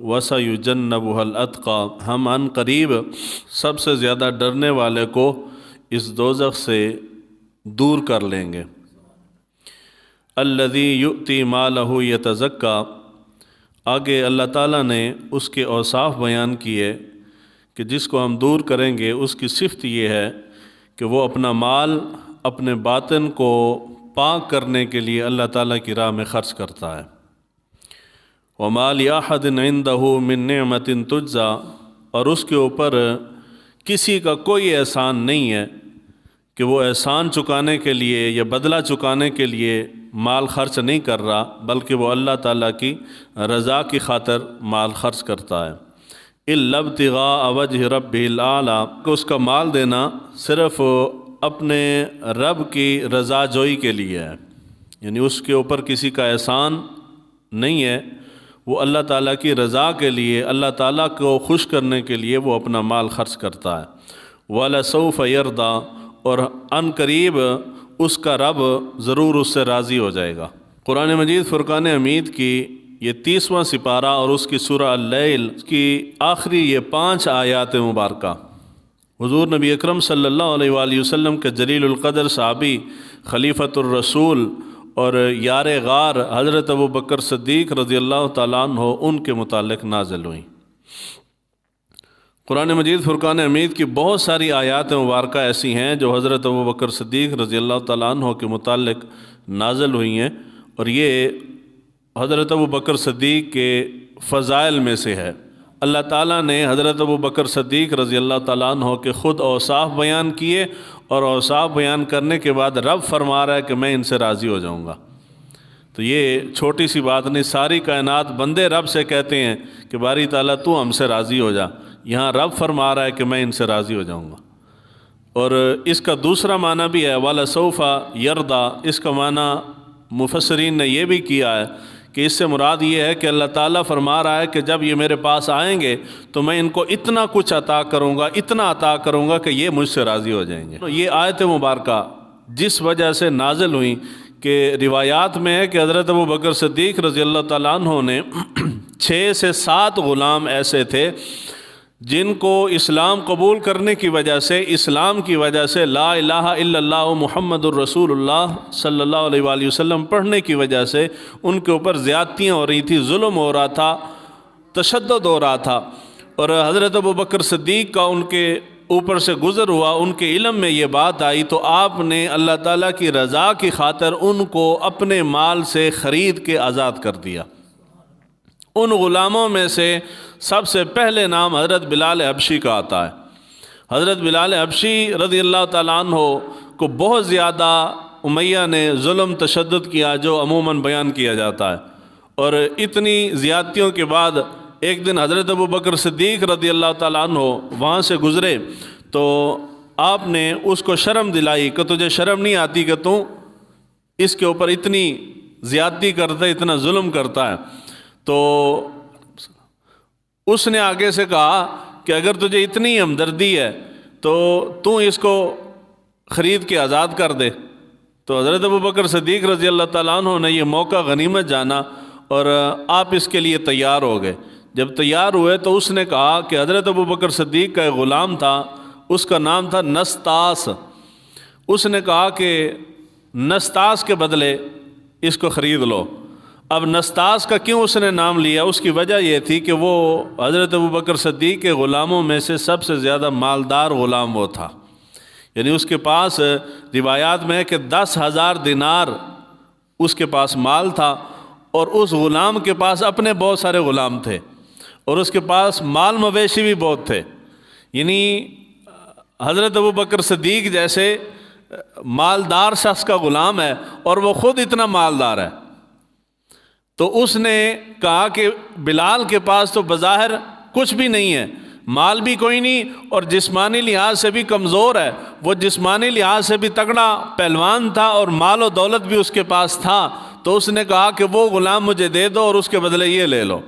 وَسَيُجَنَّبُهَا الْأَتْقَى، ہم عن قریب سب سے زیادہ ڈرنے والے کو اس دوزخ سے دور کر لیں گے۔ الَّذِي يُؤْتِي مَالَهُ يَتَزَكَّى، آگے اللہ تعالیٰ نے اس کے اوصاف بیان کیے کہ جس کو ہم دور کریں گے اس کی صفت یہ ہے کہ وہ اپنا مال اپنے باطن کو پاک کرنے کے لیے اللہ تعالیٰ کی راہ میں خرچ کرتا ہے۔ وَمَا لِأَحَدٍ عِندَهُ مِن نِعْمَةٍ تُجْزَى، اور اس کے اوپر کسی کا کوئی احسان نہیں ہے کہ وہ احسان چکانے کے لیے یا بدلہ چکانے کے لیے مال خرچ نہیں کر رہا، بلکہ وہ اللہ تعالیٰ کی رضا کی خاطر مال خرچ کرتا ہے۔ إِلَّا ابْتِغَاءَ وَجْهِ رَبِّهِ الْأَعْلَىٰ، کہ اس کا مال دینا صرف اپنے رب کی رضا جوئی کے لیے ہے، یعنی اس کے اوپر کسی کا احسان نہیں ہے، وہ اللہ تعالیٰ کی رضا کے لیے، اللہ تعالیٰ کو خوش کرنے کے لیے وہ اپنا مال خرچ کرتا ہے۔ وَلَسَوْفَ يَرْضَىٰ، اور عن قریب اس کا رب ضرور اس سے راضی ہو جائے گا۔ قرآن مجید فرقان حمید کی یہ 30واں سپارہ اور اس کی سورہ اللیل کی آخری یہ 5 آیات مبارکہ حضور نبی اکرم صلی اللہ علیہ وآلہ وسلم کے جلیل القدر صحابی خلیفۃ الرسول اور یار غار حضرت ابوبکر صدیق رضی اللہ تعالیٰ عنہ ان کے متعلق نازل ہوئیں۔ قرآن مجید فرقان حمید کی بہت ساری آیات مبارکہ ایسی ہیں جو حضرت ابوبکر صدیق رضی اللہ تعالیٰ عنہ کے متعلق نازل ہوئی ہیں، اور یہ حضرت ابوبکر صدیق کے فضائل میں سے ہے۔ اللہ تعالیٰ نے حضرت ابوبکر صدیق رضی اللہ تعالیٰ عنہ کے خود اوصاف بیان کیے، اور اوصاف بیان کرنے کے بعد رب فرما رہا ہے کہ میں ان سے راضی ہو جاؤں گا۔ تو یہ چھوٹی سی بات نہیں، ساری کائنات بندے رب سے کہتے ہیں کہ باری تعالیٰ تو ہم سے راضی ہو جا، یہاں رب فرما رہا ہے کہ میں ان سے راضی ہو جاؤں گا۔ اور اس کا دوسرا معنی بھی ہے وَلَسَوْفَ يَرْضَىٰ، اس کا معنی مفسرین نے یہ بھی کیا ہے کہ اس سے مراد یہ ہے کہ اللہ تعالیٰ فرما رہا ہے کہ جب یہ میرے پاس آئیں گے تو میں ان کو اتنا کچھ عطا کروں گا، اتنا عطا کروں گا کہ یہ مجھ سے راضی ہو جائیں گے۔ یہ آیت مبارکہ جس وجہ سے نازل ہوئی کہ روایات میں ہے کہ حضرت ابوبکر صدیق رضی اللہ تعالیٰ عنہ نے 6 سے 7 غلام ایسے تھے جن کو اسلام قبول کرنے کی وجہ سے، اسلام کی وجہ سے لا الہ الا اللہ محمد الرسول اللہ صلی اللہ علیہ وآلہ وسلم پڑھنے کی وجہ سے ان کے اوپر زیادتیاں ہو رہی تھی، ظلم ہو رہا تھا، تشدد ہو رہا تھا، اور حضرت ابوبکر صدیق کا ان کے اوپر سے گزر ہوا، ان کے علم میں یہ بات آئی تو آپ نے اللہ تعالیٰ کی رضا کی خاطر ان کو اپنے مال سے خرید کے آزاد کر دیا۔ ان غلاموں میں سے سب سے پہلے نام حضرت بلال حبشی کا آتا ہے۔ حضرت بلال حبشی رضی اللہ تعالیٰ عنہ کو بہت زیادہ امیہ نے ظلم تشدد کیا، جو عموماً بیان کیا جاتا ہے، اور اتنی زیادتیوں کے بعد ایک دن حضرت ابوبکر صدیق رضی اللہ تعالیٰ عنہ وہاں سے گزرے تو آپ نے اس کو شرم دلائی کہ تجھے شرم نہیں آتی کہ تو اس کے اوپر اتنی زیادتی کرتا ہے، اتنا ظلم کرتا ہے؟ تو اس نے آگے سے کہا کہ اگر تجھے اتنی ہمدردی ہے تو اس کو خرید کے آزاد کر دے۔ تو حضرت ابوبکر صدیق رضی اللہ تعالیٰ عنہ نے یہ موقع غنیمت جانا اور آپ اس کے لیے تیار ہو گئے۔ جب تیار ہوئے تو اس نے کہا کہ حضرت ابوبکر صدیق کا ایک غلام تھا، اس کا نام تھا نستاس۔ اس نے کہا کہ نستاس کے بدلے اس کو خرید لو۔ اب نستاس کا کیوں اس نے نام لیا؟ اس کی وجہ یہ تھی کہ وہ حضرت ابوبکر صدیق کے غلاموں میں سے سب سے زیادہ مالدار غلام وہ تھا، یعنی اس کے پاس روایات میں ہے کہ 10,000 دینار اس کے پاس مال تھا، اور اس غلام کے پاس اپنے بہت سارے غلام تھے، اور اس کے پاس مال مویشی بھی بہت تھے۔ یعنی حضرت ابوبکر صدیق جیسے مالدار شخص کا غلام ہے اور وہ خود اتنا مالدار ہے، تو اس نے کہا کہ بلال کے پاس تو بظاہر کچھ بھی نہیں ہے، مال بھی کوئی نہیں، اور جسمانی لحاظ سے بھی کمزور ہے، وہ جسمانی لحاظ سے بھی تگڑا پہلوان تھا اور مال و دولت بھی اس کے پاس تھا، تو اس نے کہا کہ وہ غلام مجھے دے دو اور اس کے بدلے یہ لے لو۔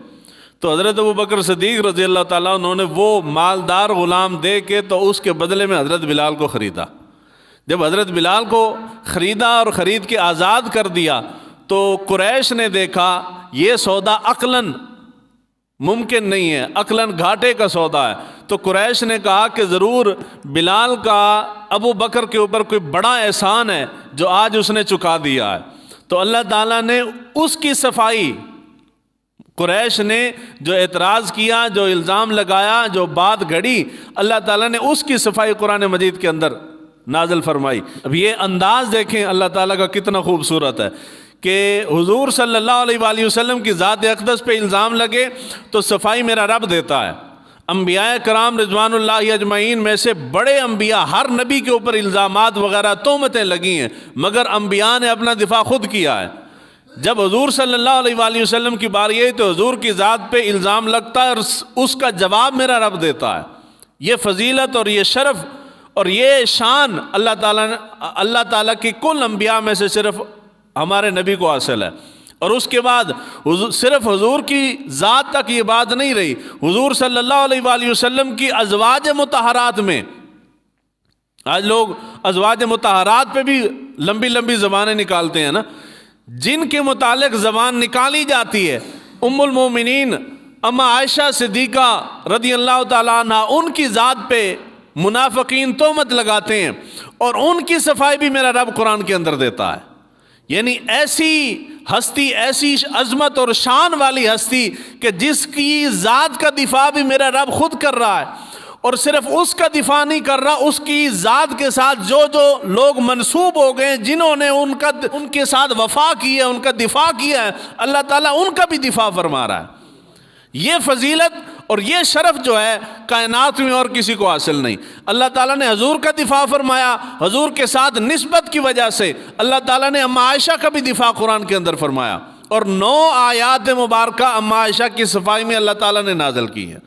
تو حضرت ابوبکر صدیق رضی اللہ تعالیٰ انہوں نے وہ مالدار غلام دے کے تو اس کے بدلے میں حضرت بلال کو خریدا۔ جب حضرت بلال کو خریدا اور خرید کے آزاد کر دیا تو قریش نے دیکھا یہ سودا عقلاً ممکن نہیں ہے، عقلاً گھاٹے کا سودا ہے۔ تو قریش نے کہا کہ ضرور بلال کا ابو بکر کے اوپر کوئی بڑا احسان ہے جو آج اس نے چکا دیا ہے۔ تو اللہ تعالیٰ نے اس کی صفائی، قریش نے جو اعتراض کیا، جو الزام لگایا، جو بات گھڑی، اللہ تعالیٰ نے اس کی صفائی قرآن مجید کے اندر نازل فرمائی۔ اب یہ انداز دیکھیں اللہ تعالیٰ کا کتنا خوبصورت ہے کہ حضور صلی اللہ علیہ وآلہ وسلم کی ذات اقدس پہ الزام لگے تو صفائی میرا رب دیتا ہے۔ انبیاء کرام رضوان اللہ اجمعین میں سے بڑے انبیاء، ہر نبی کے اوپر الزامات وغیرہ تہمتیں لگی ہیں، مگر انبیاء نے اپنا دفاع خود کیا ہے۔ جب حضور صلی اللہ علیہ وآلہ وسلم کی باری آئی تو حضور کی ذات پہ الزام لگتا ہے اور اس کا جواب میرا رب دیتا ہے۔ یہ فضیلت اور یہ شرف اور یہ شان اللہ تعالیٰ کی کل انبیاء میں سے صرف ہمارے نبی کو حاصل ہے۔ اور اس کے بعد صرف حضور کی ذات تک یہ بات نہیں رہی، حضور صلی اللہ علیہ وآلہ وسلم کی ازواج مطہرات میں، آج لوگ ازواج مطہرات پہ بھی لمبی لمبی زبانیں نکالتے ہیں نا، جن کے متعلق زبان نکالی جاتی ہے، ام المومنین اما عائشہ صدیقہ رضی اللہ تعالیٰ عنہ، ان کی ذات پہ منافقین تہمت لگاتے ہیں اور ان کی صفائی بھی میرا رب قرآن کے اندر دیتا ہے۔ یعنی ایسی ہستی، ایسی عظمت اور شان والی ہستی کہ جس کی ذات کا دفاع بھی میرا رب خود کر رہا ہے، اور صرف اس کا دفاع نہیں کر رہا، اس کی ذات کے ساتھ جو لوگ منسوب ہو گئے، جنہوں نے ان کے ساتھ وفا کی ہے، ان کا دفاع کیا ہے، اللہ تعالیٰ ان کا بھی دفاع فرما رہا ہے۔ یہ فضیلت اور یہ شرف جو ہے کائنات میں اور کسی کو حاصل نہیں۔ اللہ تعالیٰ نے حضور کا دفاع فرمایا، حضور کے ساتھ نسبت کی وجہ سے اللہ تعالیٰ نے اما عائشہ کا بھی دفاع قرآن کے اندر فرمایا، اور 9 آیات مبارکہ اما عائشہ کی صفائی میں اللہ تعالیٰ نے نازل کی ہے۔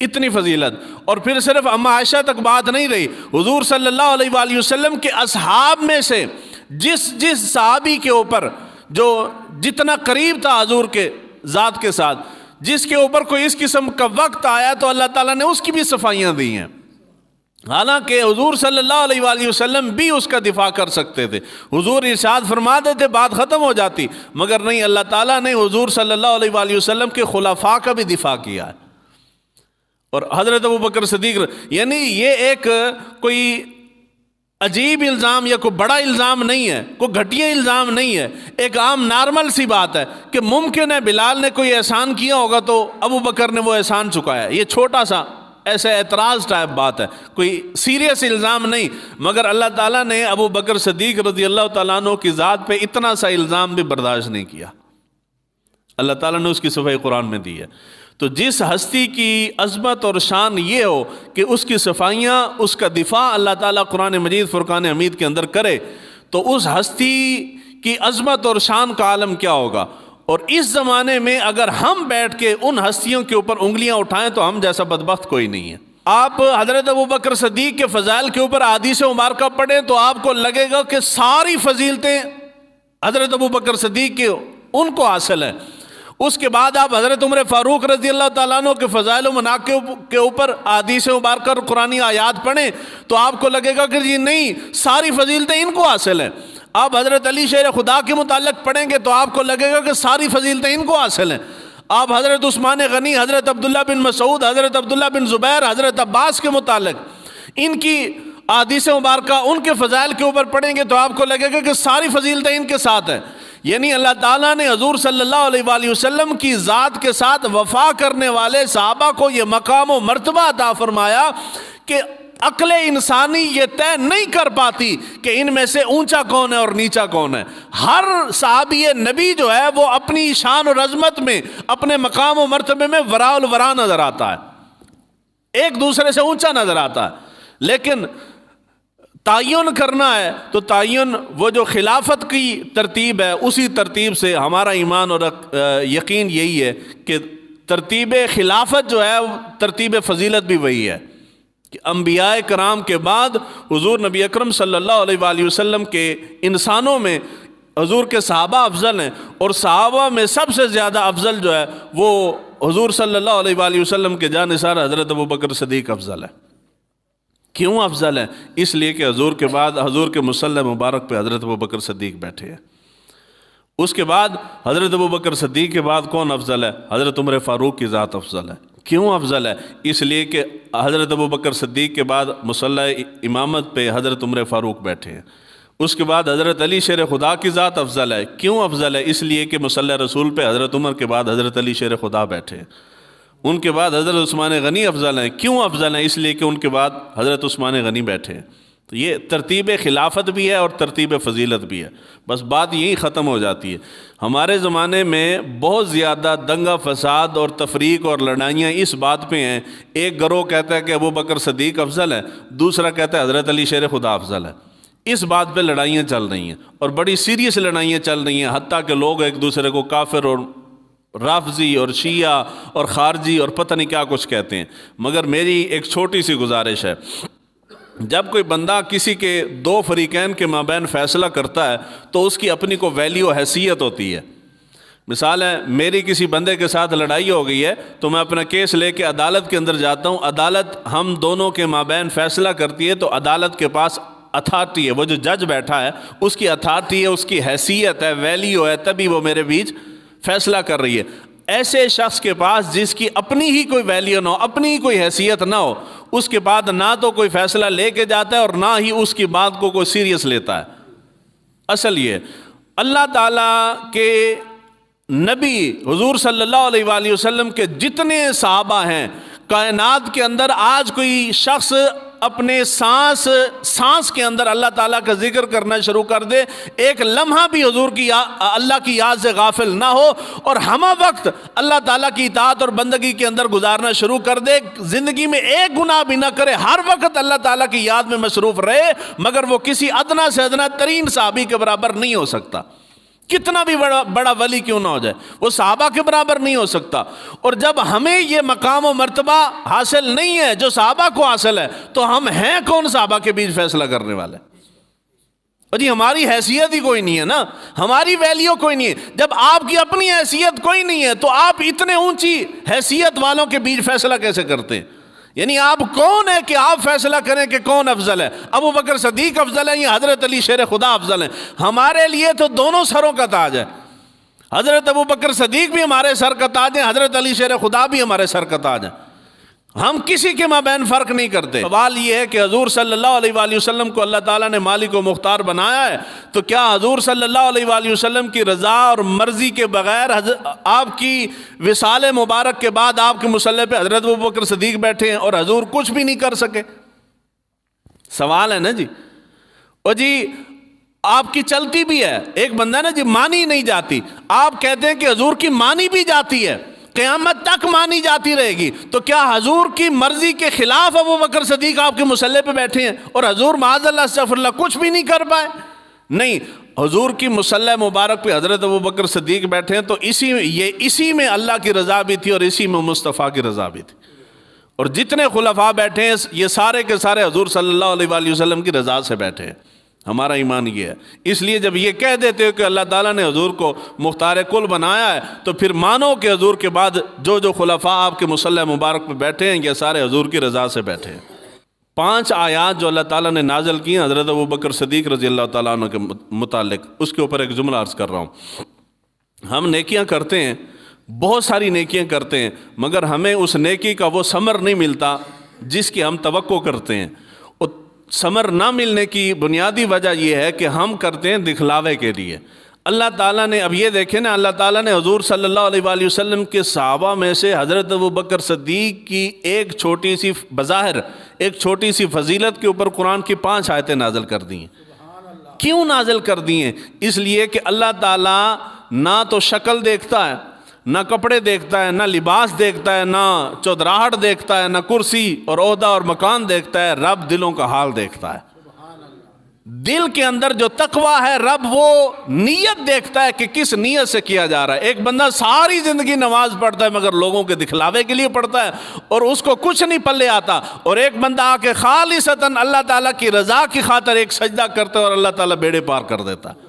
اتنی فضیلت، اور پھر صرف اما عائشہ تک بات نہیں رہی، حضور صلی اللہ علیہ وآلہ وسلم کے اصحاب میں سے جس صحابی کے اوپر جو جتنا قریب تھا حضور کے ذات کے ساتھ، جس کے اوپر کوئی اس قسم کا وقت آیا تو اللہ تعالیٰ نے اس کی بھی صفائیاں دی ہیں، حالانکہ حضور صلی اللہ علیہ وآلہ وسلم بھی اس کا دفاع کر سکتے تھے، حضور ارشاد فرما دیتے بات ختم ہو جاتی، مگر نہیں، اللہ تعالیٰ نے حضور صلی اللہ علیہ وآلہ وسلم کے خلفاء کا بھی دفاع کیا ہے۔ اور حضرت ابوبکر صدیق، یعنی یہ ایک کوئی عجیب الزام یا کوئی بڑا الزام نہیں ہے، کوئی گھٹیا الزام نہیں ہے، ایک عام نارمل سی بات ہے کہ ممکن ہے بلال نے کوئی احسان کیا ہوگا تو ابوبکر نے وہ احسان چکایا، یہ چھوٹا سا ایسے اعتراض ٹائپ بات ہے، کوئی سیریس الزام نہیں، مگر اللہ تعالیٰ نے ابوبکر صدیق رضی اللہ تعالیٰ عنہ کی ذات پہ اتنا سا الزام بھی برداشت نہیں کیا، اللہ تعالیٰ نے اس کی صفائی قرآن میں دی ہے۔ تو جس ہستی کی عظمت اور شان یہ ہو کہ اس کی صفائیاں، اس کا دفاع اللہ تعالیٰ قرآن مجید فرقان حمید کے اندر کرے، تو اس ہستی کی عظمت اور شان کا عالم کیا ہوگا۔ اور اس زمانے میں اگر ہم بیٹھ کے ان ہستیوں کے اوپر انگلیاں اٹھائیں تو ہم جیسا بدبخت کوئی نہیں ہے۔ آپ حضرت ابوبکر صدیق کے فضائل کے اوپر احادیث مبارکہ پڑھیں تو آپ کو لگے گا کہ ساری فضیلتیں حضرت ابوبکر صدیق کے ان کو حاصل ہیں۔ اس کے بعد آپ حضرت عمر فاروق رضی اللہ تعالیٰ عنہ کے فضائل و مناقب کے اوپر احادیث مبارکہ اور قرآنی آیات پڑھیں تو آپ کو لگے گا کہ جی نہیں، ساری فضیلتیں ان کو حاصل ہیں۔ آپ حضرت علی شیر خدا کے متعلق پڑھیں گے تو آپ کو لگے گا کہ ساری فضیلتیں ان کو حاصل ہیں۔ آپ حضرت عثمان غنی، حضرت عبداللہ بن مسعود، حضرت عبداللہ بن زبیر، حضرت عباس کے متعلق ان کی احادیث مبارکہ، ان کے فضائل کے اوپر پڑھیں گے تو آپ کو لگے گا کہ ساری فضیلتیں ان کے ساتھ ہیں۔ یعنی اللہ تعالیٰ نے حضور صلی اللہ علیہ وآلہ وسلم کی ذات کے ساتھ وفا کرنے والے صحابہ کو یہ مقام و مرتبہ عطا فرمایا کہ عقل انسانی یہ طے نہیں کر پاتی کہ ان میں سے اونچا کون ہے اور نیچا کون ہے۔ ہر صحابی نبی جو ہے وہ اپنی شان اور عظمت میں، اپنے مقام و مرتبے میں وراء الورا نظر آتا ہے، ایک دوسرے سے اونچا نظر آتا ہے، لیکن تعین کرنا ہے تو تعین وہ جو خلافت کی ترتیب ہے اسی ترتیب سے ہمارا ایمان اور یقین یہی ہے کہ ترتیب خلافت جو ہے ترتیب فضیلت بھی وہی ہے کہ انبیاء کرام کے بعد حضور نبی اکرم صلی اللہ علیہ وآلہ وسلم کے انسانوں میں حضور کے صحابہ افضل ہیں، اور صحابہ میں سب سے زیادہ افضل جو ہے وہ حضور صلی اللہ علیہ وآلہ وسلم کے جانثار حضرت ابوبکر صدیق افضل ہے۔ کیوں افضل ہے؟ اس لیے کہ حضور کے بعد حضور کے مصلی مبارک پہ حضرت ابوبکر صدیق بیٹھے ہیں، اس کے بعد حضرت ابوبکر صدیق کے بعد کون افضل ہے؟ حضرت عمر فاروق کی ذات افضل ہے۔ کیوں افضل ہے؟ اس لیے کہ حضرت ابوبکر صدیق کے بعد مصلی امامت پہ حضرت عمر فاروق بیٹھے ہیں۔ اس کے بعد حضرت علی شیر خدا کی ذات افضل ہے۔ کیوں افضل ہے؟ اس لیے کہ مصلی رسول پہ حضرت عمر کے بعد حضرت علی شیر خدا بیٹھے ہیں۔ ان کے بعد حضرت عثمان غنی افضل ہیں۔ کیوں افضل ہیں؟ اس لیے کہ ان کے بعد حضرت عثمان غنی بیٹھے ہیں۔ تو یہ ترتیب خلافت بھی ہے اور ترتیب فضیلت بھی ہے۔ بس بات یہی ختم ہو جاتی ہے۔ ہمارے زمانے میں بہت زیادہ دنگا فساد اور تفریق اور لڑائیاں اس بات پہ ہیں، ایک گروہ کہتا ہے کہ ابوبکر صدیق افضل ہے، دوسرا کہتا ہے حضرت علی شیر خدا افضل ہے۔ اس بات پہ لڑائیاں چل رہی ہیں اور بڑی سیریس لڑائیاں چل رہی ہیں، حتیٰ کہ لوگ ایک دوسرے کو کافر اور رافضی اور شیعہ اور خارجی اور پتہ نہیں کیا کچھ کہتے ہیں۔ مگر میری ایک چھوٹی سی گزارش ہے، جب کوئی بندہ کسی کے دو فریقین کے مابین فیصلہ کرتا ہے تو اس کی اپنی کو ویلیو حیثیت ہوتی ہے۔ مثال ہے، میری کسی بندے کے ساتھ لڑائی ہو گئی ہے تو میں اپنا کیس لے کے عدالت کے اندر جاتا ہوں، عدالت ہم دونوں کے مابین فیصلہ کرتی ہے تو عدالت کے پاس اتھارٹی ہے، وہ جو جج بیٹھا ہے اس کی اتھارٹی ہے، اس کی حیثیت ہے، ویلیو ہے، تبھی وہ میرے بیچ فیصلہ کر رہی ہے۔ ایسے شخص کے پاس جس کی اپنی ہی کوئی ویلیو نہ ہو، اپنی ہی کوئی حیثیت نہ ہو، اس کے بعد نہ تو کوئی فیصلہ لے کے جاتا ہے اور نہ ہی اس کی بات کو کوئی سیریس لیتا ہے۔ اصل یہ اللہ تعالیٰ کے نبی حضور صلی اللہ علیہ وآلہ وسلم کے جتنے صحابہ ہیں کائنات کے اندر، آج کوئی شخص اپنے سانس کے اندر اللہ تعالیٰ کا ذکر کرنا شروع کر دے، ایک لمحہ بھی حضور کی اللہ کی یاد سے غافل نہ ہو اور ہمہ وقت اللہ تعالیٰ کی اطاعت اور بندگی کے اندر گزارنا شروع کر دے، زندگی میں ایک گناہ بھی نہ کرے، ہر وقت اللہ تعالیٰ کی یاد میں مصروف رہے، مگر وہ کسی ادنا سے ادنا ترین صحابی کے برابر نہیں ہو سکتا، کتنا بھی بڑا ولی کیوں نہ ہو جائے، وہ صحابہ کے برابر نہیں ہو سکتا۔ اور جب ہمیں یہ مقام و مرتبہ حاصل نہیں ہے جو صحابہ کو حاصل ہے تو ہم ہیں کون صحابہ کے بیچ فیصلہ کرنے والے؟ اور جی ہماری حیثیت ہی کوئی نہیں ہے نا، ہماری ویلیو کوئی نہیں ہے۔ جب آپ کی اپنی حیثیت کوئی نہیں ہے تو آپ اتنے اونچی حیثیت والوں کے بیچ فیصلہ کیسے کرتے ہیں؟ یعنی آپ کون ہے کہ آپ فیصلہ کریں کہ کون افضل ہے؟ ابو بکر صدیق افضل ہے یا حضرت علی شیر خدا افضل ہے؟ ہمارے لیے تو دونوں سروں کا تاج ہے، حضرت ابو بکر صدیق بھی ہمارے سر کا تاج ہے، حضرت علی شیر خدا بھی ہمارے سر کا تاج ہے، ہم کسی کے مابین فرق نہیں کرتے۔ سوال یہ ہے کہ حضور صلی اللہ علیہ وآلہ وسلم کو اللہ تعالیٰ نے مالک و مختار بنایا ہے، تو کیا حضور صلی اللہ علیہ وآلہ وسلم کی رضا اور مرضی کے بغیر آپ کی وصال مبارک کے بعد آپ کے مصلی پہ حضرت ابوبکر صدیق بیٹھے ہیں اور حضور کچھ بھی نہیں کر سکے؟ سوال ہے نا جی۔ اور جی آپ کی چلتی بھی ہے، ایک بندہ نا جی مانی نہیں جاتی، آپ کہتے ہیں کہ حضور کی مانی بھی جاتی ہے، قیامت تک مانی جاتی رہے گی، تو کیا حضور کی مرضی کے خلاف ابوبکر صدیق آپ کے مصلی پہ بیٹھے ہیں اور حضور معاذ اللہ استغفر اللہ کچھ بھی نہیں کر پائے؟ نہیں، حضور کی مصلی مبارک پہ حضرت ابوبکر صدیق بیٹھے ہیں تو اسی میں اللہ کی رضا بھی تھی اور اسی میں مصطفیٰ کی رضا بھی تھی، اور جتنے خلفاء بیٹھے ہیں یہ سارے کے سارے حضور صلی اللہ علیہ وآلہ وسلم کی رضا سے بیٹھے ہیں۔ ہمارا ایمان یہ ہے، اس لیے جب یہ کہہ دیتے ہو کہ اللہ تعالیٰ نے حضور کو مختار کل بنایا ہے تو پھر مانو کہ حضور کے بعد جو خلفاء آپ کے مصلی مبارک پہ بیٹھے ہیں یہ سارے حضور کی رضا سے بیٹھے ہیں۔ 5 آیات جو اللہ تعالیٰ نے نازل کی ہیں حضرت ابوبکر صدیق رضی اللہ تعالیٰ عنہ کے متعلق، اس کے اوپر ایک جملہ عرض کر رہا ہوں۔ ہم نیکیاں کرتے ہیں، بہت ساری نیکیاں کرتے ہیں، مگر ہمیں اس نیکی کا وہ ثمر نہیں ملتا جس کی ہم توقع کرتے ہیں۔ ثمر نہ ملنے کی بنیادی وجہ یہ ہے کہ ہم کرتے ہیں دکھلاوے کے لیے۔ اللہ تعالیٰ نے اب یہ دیکھیں نا، اللہ تعالیٰ نے حضور صلی اللہ علیہ وآلہ وسلم کے صحابہ میں سے حضرت ابوبکر صدیق کی ایک چھوٹی سی بظاہر ایک چھوٹی سی فضیلت کے اوپر قرآن کی 5 آیتیں نازل کر دی ہیں۔ کیوں نازل کر دی ہیں؟ اس لیے کہ اللہ تعالیٰ نہ تو شکل دیکھتا ہے، نہ کپڑے دیکھتا ہے، نہ لباس دیکھتا ہے، نہ چودراہٹ دیکھتا ہے، نہ کرسی اور عہدہ اور مکان دیکھتا ہے، رب دلوں کا حال دیکھتا ہے۔ دل کے اندر جو تقویٰ ہے رب وہ نیت دیکھتا ہے کہ کس نیت سے کیا جا رہا ہے۔ ایک بندہ ساری زندگی نماز پڑھتا ہے مگر لوگوں کے دکھلاوے کے لیے پڑھتا ہے اور اس کو کچھ نہیں پلے آتا، اور ایک بندہ آ کے خالصتاً اللہ تعالیٰ کی رضا کی خاطر ایک سجدہ کرتا ہے اور اللہ تعالیٰ بیڑے پار کر دیتا ہے۔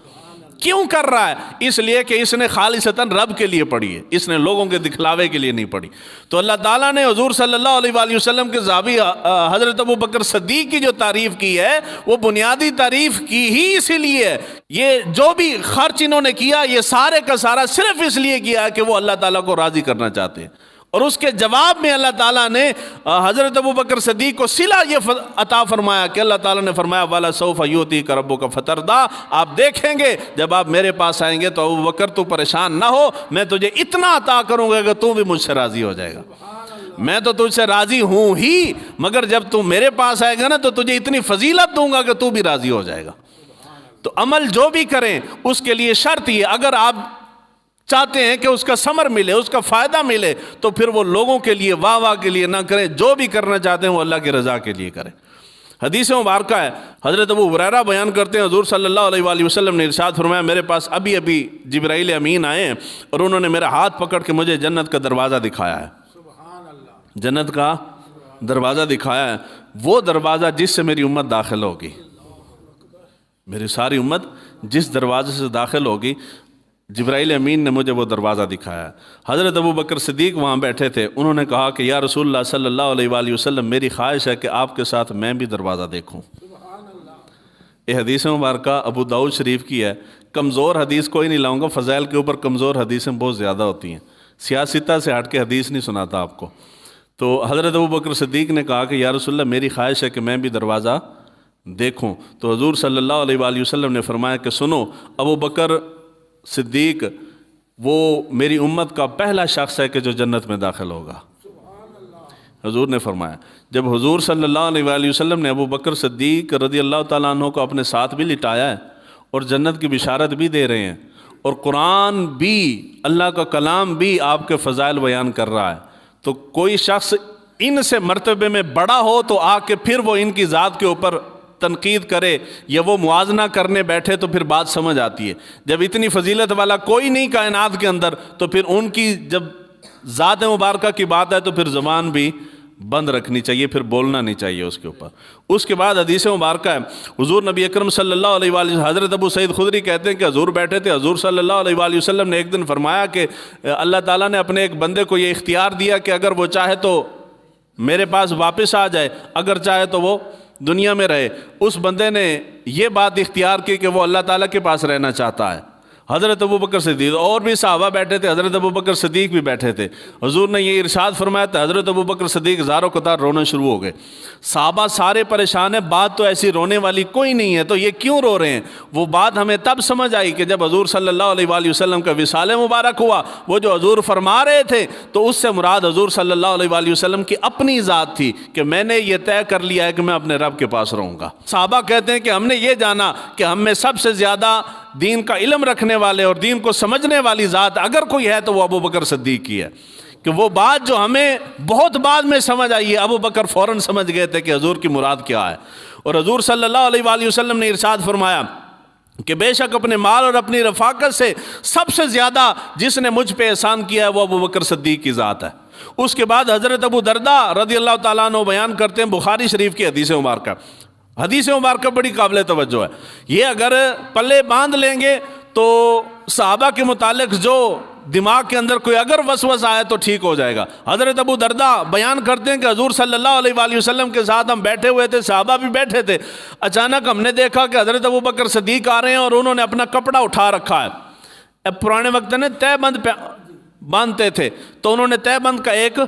کیوں کر رہا ہے؟ اس لیے کہ اس نے خالصتاً رب کے لیے پڑھی ہے، اس نے لوگوں کے دکھلاوے کے لیے نہیں پڑھی۔ تو اللہ تعالیٰ نے حضور صلی اللہ علیہ وآلہ وسلم کے صحابی حضرت ابو بکر صدیق کی جو تعریف کی ہے وہ بنیادی تعریف کی ہی اسی لیے ہے۔ یہ جو بھی خرچ انہوں نے کیا یہ سارے کا سارا صرف اس لیے کیا ہے کہ وہ اللہ تعالیٰ کو راضی کرنا چاہتے ہیں، اور اس کے جواب میں اللہ تعالیٰ نے حضرت ابو بکر صدیق کو صلہ یہ عطا فرمایا کہ اللہ تعالیٰ نے فرمایا وَلَسَوْفَ يُؤْتِيكَ رَبُّكَ فَتَرْضَىٰ، آپ دیکھیں گے جب آپ میرے پاس آئیں گے تو ابو بکر تو پریشان نہ ہو، میں تجھے اتنا عطا کروں گا کہ تو بھی مجھ سے راضی ہو جائے گا۔ میں تو تجھ سے راضی ہوں ہی، مگر جب تو میرے پاس آئے گا نا تو تجھے اتنی فضیلت دوں گا کہ تو بھی راضی ہو جائے گا۔ تو عمل جو بھی کریں اس کے لیے شرط یہ، اگر آپ چاہتے ہیں کہ اس کا ثمر ملے، اس کا فائدہ ملے، تو پھر وہ لوگوں کے لیے واہ واہ کے لیے نہ کریں، جو بھی کرنا چاہتے ہیں وہ اللہ کی رضا کے لیے کریں۔ حدیث مبارکہ ہے، حضرت ابو ہریرہ بیان کرتے ہیں حضور صلی اللہ علیہ وآلہ وسلم نے ارشاد فرمایا میرے پاس ابھی جبرائیل امین آئے ہیں اور انہوں نے میرا ہاتھ پکڑ کے مجھے جنت کا دروازہ دکھایا ہے، جنت کا دروازہ دکھایا ہے، وہ دروازہ جس سے میری امت داخل ہوگی، میری ساری امت جس دروازے سے داخل ہوگی، جبرائیل امین نے مجھے وہ دروازہ دکھایا۔ حضرت ابو بکر صدیق وہاں بیٹھے تھے، انہوں نے کہا کہ یا رسول اللہ صلی اللہ علیہ وآلہ وسلم میری خواہش ہے کہ آپ کے ساتھ میں بھی دروازہ دیکھوں۔ یہ حدیث مبارکہ ابو داؤد شریف کی ہے، کمزور حدیث کوئی نہیں لاؤں گا، فضائل کے اوپر کمزور حدیثیں بہت زیادہ ہوتی ہیں، سیاستہ سے ہٹ کے حدیث نہیں سناتا آپ کو۔ تو حضرت ابو بکر صدیق نے کہا کہ یا رسول اللہ میری خواہش ہے کہ میں بھی دروازہ دیکھوں۔ تو حضور صلی اللہ علیہ وآلہ وسلم نے فرمایا کہ سنو، ابو بکر صدیق وہ میری امت کا پہلا شخص ہے کہ جو جنت میں داخل ہوگا۔ حضور نے فرمایا، جب حضور صلی اللہ علیہ وآلہ وسلم نے ابو بکر صدیق رضی اللہ تعالیٰ عنہ کو اپنے ساتھ بھی لٹایا ہے اور جنت کی بشارت بھی دے رہے ہیں، اور قرآن بھی، اللہ کا کلام بھی آپ کے فضائل بیان کر رہا ہے، تو کوئی شخص ان سے مرتبے میں بڑا ہو تو آ کے پھر وہ ان کی ذات کے اوپر تنقید کرے یا وہ موازنہ کرنے بیٹھے تو پھر بات سمجھ آتی ہے۔ جب اتنی فضیلت والا کوئی نہیں کائنات کے اندر تو پھر ان کی جب ذات مبارکہ کی بات ہے تو پھر زبان بھی بند رکھنی چاہیے، پھر بولنا نہیں چاہیے اس کے اوپر۔ اس کے بعد حدیث مبارکہ ہے، حضور نبی اکرم صلی اللہ علیہ وآلہ وسلم، حضرت ابو سعید خدری کہتے ہیں کہ حضور بیٹھے تھے، حضور صلی اللہ علیہ وآلہ وسلم نے ایک دن فرمایا کہ اللہ تعالیٰ نے اپنے ایک بندے کو یہ اختیار دیا کہ اگر وہ چاہے تو میرے پاس واپس آ جائے، اگر چاہے تو وہ دنیا میں رہے۔ اس بندے نے یہ بات اختیار کی کہ وہ اللہ تعالیٰ کے پاس رہنا چاہتا ہے۔ حضرت ابو بکر صدیق اور بھی صحابہ بیٹھے تھے، حضرت ابو بکر صدیق بھی بیٹھے تھے، حضور نے یہ ارشاد فرمایا تھا، حضرت ابو بکر صدیق زاروں قطار رونا شروع ہو گئے۔ صحابہ سارے پریشان ہیں، بات تو ایسی رونے والی کوئی نہیں ہے، تو یہ کیوں رو رہے ہیں؟ وہ بات ہمیں تب سمجھ آئی کہ جب حضور صلی اللہ علیہ وآلہ وسلم کا وصال مبارک ہوا، وہ جو حضور فرما رہے تھے تو اس سے مراد حضور صلی اللہ علیہ وآلہ وسلم کی اپنی ذات تھی کہ میں نے یہ طے کر لیا ہے کہ میں اپنے رب کے پاس رہوں گا۔ صحابہ کہتے ہیں کہ ہم نے یہ جانا کہ ہم میں سب سے زیادہ دین کا علم رکھنے والے اور دین کو سمجھنے والی ذات اگر کوئی ہے تو وہ ابو بکر صدیق کی ہے، کہ وہ بات جو ہمیں بہت بعد میں سمجھ آئی ہے، ابو بکر فوراً سمجھ گئے تھے کہ حضور کی مراد کیا ہے۔ اور حضور صلی اللہ علیہ وآلہ وسلم نے ارشاد فرمایا کہ بے شک اپنے مال اور اپنی رفاقت سے سب سے زیادہ جس نے مجھ پہ احسان کیا ہے وہ ابو بکر صدیق کی ذات ہے۔ اس کے بعد حضرت ابو درداء رضی اللہ تعالیٰ عنہ بیان کرتے ہیں، بخاری شریف کی حدیث مبارکہ بڑی قابل توجہ ہے۔ یہ اگر پلے باندھ لیں گے تو صحابہ کے متعلق جو دماغ کے اندر کوئی اگر وسوسہ آئے تو ٹھیک ہو جائے گا۔ حضرت ابو درداء بیان کرتے ہیں کہ حضور صلی اللہ علیہ وآلہ وسلم کے ساتھ ہم بیٹھے ہوئے تھے، صحابہ بھی بیٹھے تھے، اچانک ہم نے دیکھا کہ حضرت ابو بکر صدیق آ رہے ہیں اور انہوں نے اپنا کپڑا اٹھا رکھا ہے۔ اب پرانے وقت میں تہ بند باندھتے تھے تو انہوں نے تہ بند کا ایک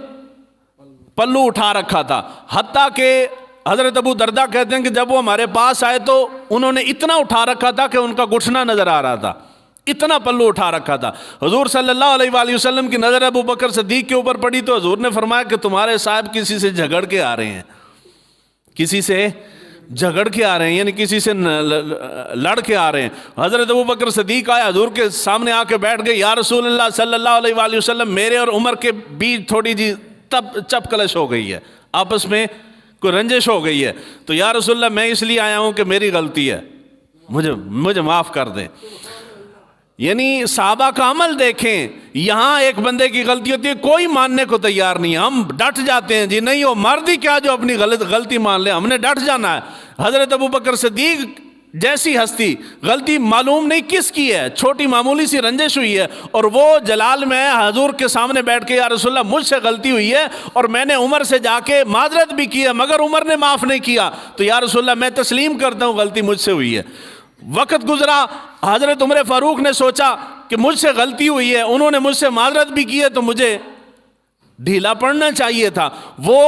پلو اٹھا رکھا تھا، حتیٰ کہ حضرت ابو درداء کہتے ہیں کہ جب وہ ہمارے پاس آئے تو انہوں نے اتنا اٹھا رکھا تھا کہ ان کا گھٹنا نظر آ رہا تھا، اتنا پلو اٹھا رکھا تھا۔ حضور صلی اللہ علیہ وآلہ وسلم کی نظر ابو بکر صدیق کے اوپر پڑی تو حضور نے فرمایا کہ تمہارے صاحب کسی سے جھگڑ کے آ رہے ہیں، کسی سے جھگڑ کے آ رہے ہیں، یعنی کسی سے لڑ کے آ رہے ہیں۔ حضرت ابو بکر صدیق آئے، حضور کے سامنے آ کے بیٹھ گئے، یا رسول اللہ صلی اللہ علیہ وآلہ وسلم میرے اور عمر کے بیچ تھوڑی جی چپ کلش ہو گئی ہے، آپس میں کوئی رنجش ہو گئی ہے، تو یا رسول اللہ میں اس لیے آیا ہوں کہ میری غلطی ہے، مجھے معاف کر دیں۔ یعنی صحابہ کا عمل دیکھیں، یہاں ایک بندے کی غلطی ہوتی ہے کوئی ماننے کو تیار نہیں، ہم ڈٹ جاتے ہیں، جی نہیں وہ مرد ہی کیا جو اپنی غلطی مان لے، ہم نے ڈٹ جانا ہے۔ حضرت ابو بکر صدیق جیسی ہستی، غلطی معلوم نہیں کس کی ہے، چھوٹی معمولی سی رنجش ہوئی ہے، اور وہ جلال میں حضور کے سامنے بیٹھ کے یا رسول اللہ مجھ سے غلطی ہوئی ہے اور میں نے عمر سے جا کے معذرت بھی کی ہے مگر عمر نے معاف نہیں کیا، تو یا رسول اللہ میں تسلیم کرتا ہوں غلطی مجھ سے ہوئی ہے۔ وقت گزرا، حضرت عمر فاروق نے سوچا کہ مجھ سے غلطی ہوئی ہے، انہوں نے مجھ سے معذرت بھی کی ہے تو مجھے ڈھیلا پڑنا چاہیے تھا۔ وہ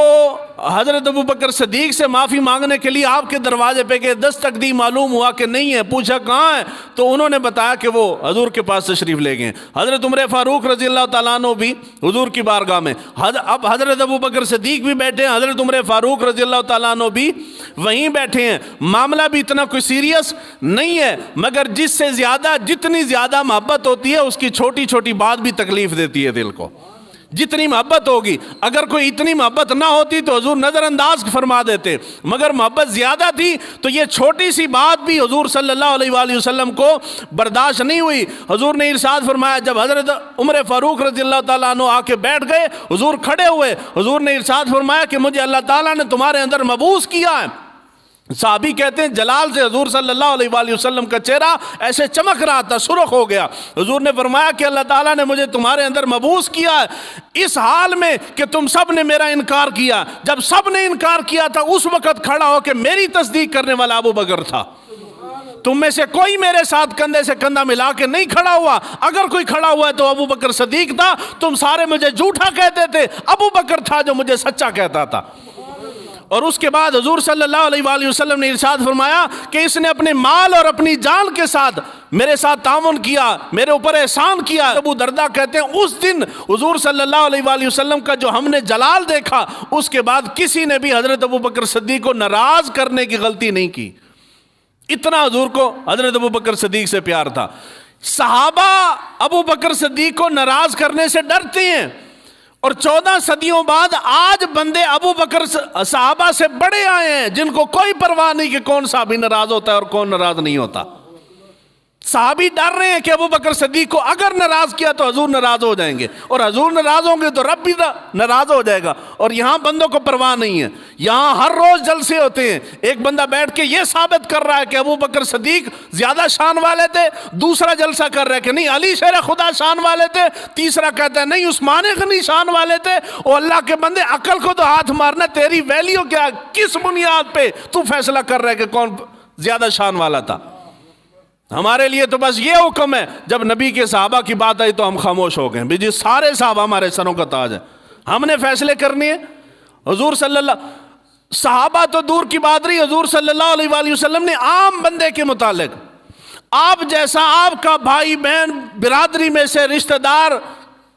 حضرت ابو بکر صدیق سے معافی مانگنے کے لیے آپ کے دروازے پہ گئے، دستک دی، معلوم ہوا کہ نہیں ہے، پوچھا کہاں ہے، تو انہوں نے بتایا کہ وہ حضور کے پاس تشریف لے گئے۔ حضرت عمر فاروق رضی اللہ تعالیٰ عنہ بھی حضور کی بارگاہ میں، اب حضرت ابو بکر صدیق بھی بیٹھے ہیں، حضرت عمر فاروق رضی اللہ تعالیٰ عنہ بھی وہیں بیٹھے ہیں۔ معاملہ بھی اتنا کوئی سیریس نہیں ہے، مگر جس سے زیادہ جتنی زیادہ محبت ہوتی ہے اس کی چھوٹی چھوٹی بات بھی تکلیف دیتی ہے دل کو، جتنی محبت ہوگی۔ اگر کوئی اتنی محبت نہ ہوتی تو حضور نظر انداز فرما دیتے، مگر محبت زیادہ تھی تو یہ چھوٹی سی بات بھی حضور صلی اللہ علیہ وآلہ وسلم کو برداشت نہیں ہوئی۔ حضور نے ارشاد فرمایا، جب حضرت عمر فاروق رضی اللہ تعالیٰ عنہ آ کے بیٹھ گئے، حضور کھڑے ہوئے، حضور نے ارشاد فرمایا کہ مجھے اللہ تعالیٰ نے تمہارے اندر مبعوث کیا ہے۔ صحابی کہتے ہیں جلال سے حضور صلی اللہ علیہ وآلہ وسلم کا چہرہ ایسے چمک رہا تھا، سرخ ہو گیا۔ حضور نے فرمایا کہ اللہ تعالیٰ نے مجھے تمہارے اندر مبعوث کیا ہے اس حال میں کہ تم سب نے میرا انکار کیا۔ جب سب نے انکار کیا تھا اس وقت کھڑا ہو کے میری تصدیق کرنے والا ابو بکر تھا۔ تم میں سے کوئی میرے ساتھ کندھے سے کندھا ملا کے نہیں کھڑا ہوا، اگر کوئی کھڑا ہوا ہے تو ابو بکر صدیق تھا۔ تم سارے مجھے جھوٹا کہتے تھے، ابو بکر تھا جو مجھے سچا کہتا تھا۔ اور اس کے بعد حضور صلی اللہ علیہ وآلہ وسلم نے ارشاد فرمایا کہ اس نے اپنے مال اور اپنی جان کے ساتھ میرے ساتھ تعاون کیا، میرے اوپر احسان کیا۔ ابو دردہ کہتے ہیں اس دن حضور صلی اللہ علیہ وآلہ وسلم کا جو ہم نے جلال دیکھا، اس کے بعد کسی نے بھی حضرت ابو بکر صدیق کو ناراض کرنے کی غلطی نہیں کی۔ اتنا حضور کو حضرت ابو بکر صدیق سے پیار تھا۔ صحابہ ابو بکر صدیق کو ناراض کرنے سے ڈرتے ہیں، اور 14 صدیوں بعد آج بندے ابو بکر صحابہ سے بڑے آئے ہیں جن کو کوئی پرواہ نہیں کہ کون صحابی ناراض ہوتا ہے اور کون ناراض نہیں ہوتا۔ صحابی ڈر رہے ہیں کہ ابو بکر صدیق کو اگر ناراض کیا تو حضور ناراض ہو جائیں گے، اور حضور ناراض ہوں گے تو رب بھی ناراض ہو جائے گا۔ اور یہاں بندوں کو پرواہ نہیں ہے، یہاں ہر روز جلسے ہوتے ہیں، ایک بندہ بیٹھ کے یہ ثابت کر رہا ہے کہ ابو بکر صدیق زیادہ شان والے تھے، دوسرا جلسہ کر رہا ہے کہ نہیں علی شیر خدا شان والے تھے، تیسرا کہتا ہے نہیں عثمان غنی شان والے تھے۔ او اللہ کے بندے، عقل کو تو ہاتھ مارنا، تیری ویلیو کیا، کس بنیاد پہ تو فیصلہ کر رہا ہے کہ کون زیادہ شان والا تھا؟ ہمارے لیے تو بس یہ حکم ہے، جب نبی کے صحابہ کی بات آئی تو ہم خاموش ہو گئے، جی سارے صحابہ ہمارے سروں کا تاج ہے، ہم نے فیصلے کرنے ہیں۔ حضور صلی اللہ، صحابہ تو دور کی بات رہی، حضور صلی اللہ علیہ وآلہ وسلم نے عام بندے کے متعلق، آپ جیسا آپ کا بھائی بہن برادری میں سے رشتہ دار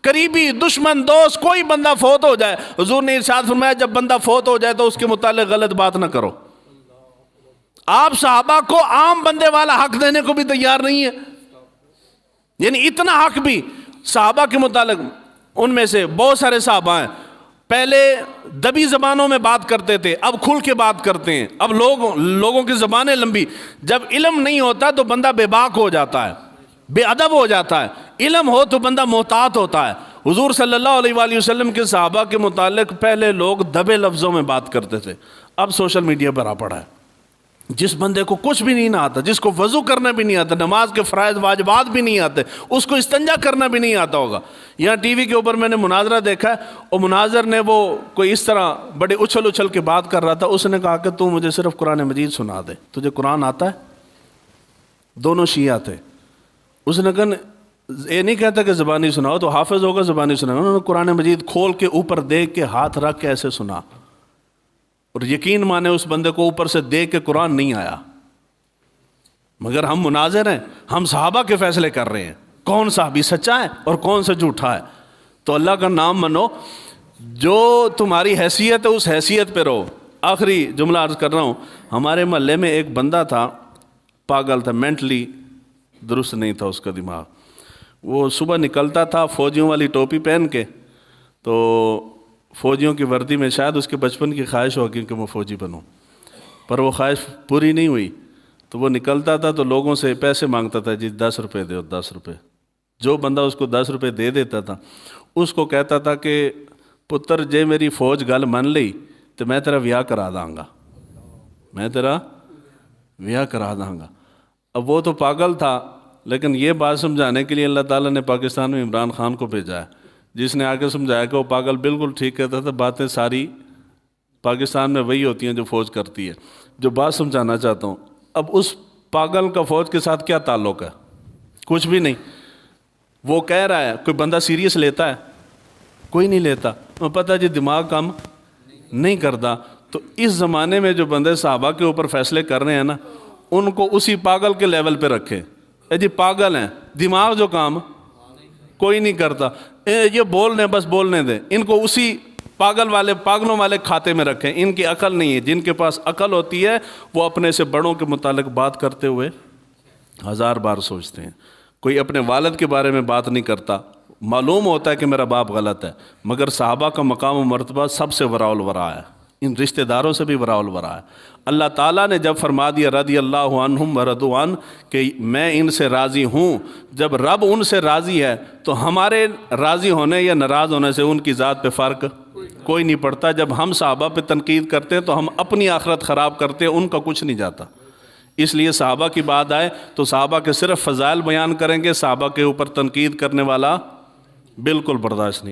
قریبی دشمن دوست کوئی بندہ فوت ہو جائے، حضور نے ارشاد فرمایا جب بندہ فوت ہو جائے تو اس کے متعلق غلط بات نہ کرو۔ آپ صحابہ کو عام بندے والا حق دینے کو بھی تیار نہیں ہے، یعنی اتنا حق بھی صحابہ کے متعلق۔ ان میں سے بہت سارے صحابہ ہیں پہلے دبی زبانوں میں بات کرتے تھے، اب کھل کے بات کرتے ہیں۔ اب لوگوں کی زبانیں لمبی، جب علم نہیں ہوتا تو بندہ بے باک ہو جاتا ہے، بے ادب ہو جاتا ہے، علم ہو تو بندہ محتاط ہوتا ہے۔ حضور صلی اللہ علیہ وآلہ وسلم کے صحابہ کے متعلق پہلے لوگ دبے لفظوں میں بات کرتے تھے، اب سوشل میڈیا پر آ پڑا ہے۔ جس بندے کو کچھ بھی نہیں آتا، جس کو وضو کرنا بھی نہیں آتا، نماز کے فرائض واجبات بھی نہیں آتے، اس کو استنجا کرنا بھی نہیں آتا ہوگا۔ یہاں ٹی وی کے اوپر میں نے مناظرہ دیکھا ہے، اور مناظر نے وہ کوئی اس طرح بڑے اچھل کے بات کر رہا تھا، اس نے کہا کہ تو مجھے صرف قرآن مجید سنا دے، تجھے قرآن آتا ہے؟ دونوں شیعہ تھے۔ اس نے کہا یہ نہیں کہتا کہ زبانی سناؤ، تو حافظ ہوگا زبانی سناؤ، انہوں نے قرآن مجید کھول کے اوپر دیکھ کے ہاتھ رکھ کے ایسے سنا، اور یقین مانے اس بندے کو اوپر سے دیکھ کے قرآن نہیں آیا۔ مگر ہم مناظر ہیں، ہم صحابہ کے فیصلے کر رہے ہیں، کون صحابی سچا ہے اور کون سے جھوٹا ہے۔ تو اللہ کا نام منو، جو تمہاری حیثیت ہے اس حیثیت پہ رہو۔ آخری جملہ عرض کر رہا ہوں، ہمارے محلے میں ایک بندہ تھا، پاگل تھا، مینٹلی درست نہیں تھا اس کا دماغ۔ وہ صبح نکلتا تھا فوجیوں والی ٹوپی پہن کے، تو فوجیوں کی وردی میں شاید اس کے بچپن کی خواہش ہوگی کہ میں فوجی بنوں، پر وہ خواہش پوری نہیں ہوئی، تو وہ نکلتا تھا تو لوگوں سے پیسے مانگتا تھا، جی 10 روپے دو 10 روپے۔ جو بندہ اس کو 10 روپے دے دیتا تھا، اس کو کہتا تھا کہ پتر جے میری فوج گل من لئی تو میں تیرا ویاہ کرا داں گا، میں تیرا ویاہ کرا داں گا۔ اب وہ تو پاگل تھا، لیکن یہ بات سمجھانے کے لیے اللہ تعالیٰ نے پاکستان میں عمران خان کو بھیجا ہے، جس نے آگے سمجھایا کہ وہ پاگل بالکل ٹھیک کہتا تھا، باتیں ساری پاکستان میں وہی ہوتی ہیں جو فوج کرتی ہے۔ جو بات سمجھانا چاہتا ہوں، اب اس پاگل کا فوج کے ساتھ کیا تعلق ہے؟ کچھ بھی نہیں۔ وہ کہہ رہا ہے، کوئی بندہ سیریس لیتا ہے؟ کوئی نہیں لیتا۔ میں پتہ جی دماغ کم نہیں کرتا۔ تو اس زمانے میں جو بندے صحابہ کے اوپر فیصلے کر رہے ہیں نا، ان کو اسی پاگل کے لیول پہ رکھے۔ اے جی پاگل ہیں، دماغ جو کام کوئی نہیں کرتا، یہ بولنے بس بولنے دیں، ان کو اسی پاگلوں والے کھاتے میں رکھیں۔ ان کی عقل نہیں ہے۔ جن کے پاس عقل ہوتی ہے وہ اپنے سے بڑوں کے متعلق بات کرتے ہوئے 1000 بار سوچتے ہیں۔ کوئی اپنے والد کے بارے میں بات نہیں کرتا، معلوم ہوتا ہے کہ میرا باپ غلط ہے، مگر صحابہ کا مقام و مرتبہ سب سے وراء الورا ہے، ان رشتہ داروں سے بھی وراء الورا ہے۔ اللہ تعالیٰ نے جب فرما دیا رضی اللہ عنہم ورضوا عنہ کہ میں ان سے راضی ہوں، جب رب ان سے راضی ہے تو ہمارے راضی ہونے یا ناراض ہونے سے ان کی ذات پہ فرق کوئی نہیں پڑتا۔ جب ہم صحابہ پہ تنقید کرتے ہیں تو ہم اپنی آخرت خراب کرتے ہیں، ان کا کچھ نہیں جاتا۔ اس لیے صحابہ کی بات آئے تو صحابہ کے صرف فضائل بیان کریں گے، صحابہ کے اوپر تنقید کرنے والا بالکل برداشت نہیں۔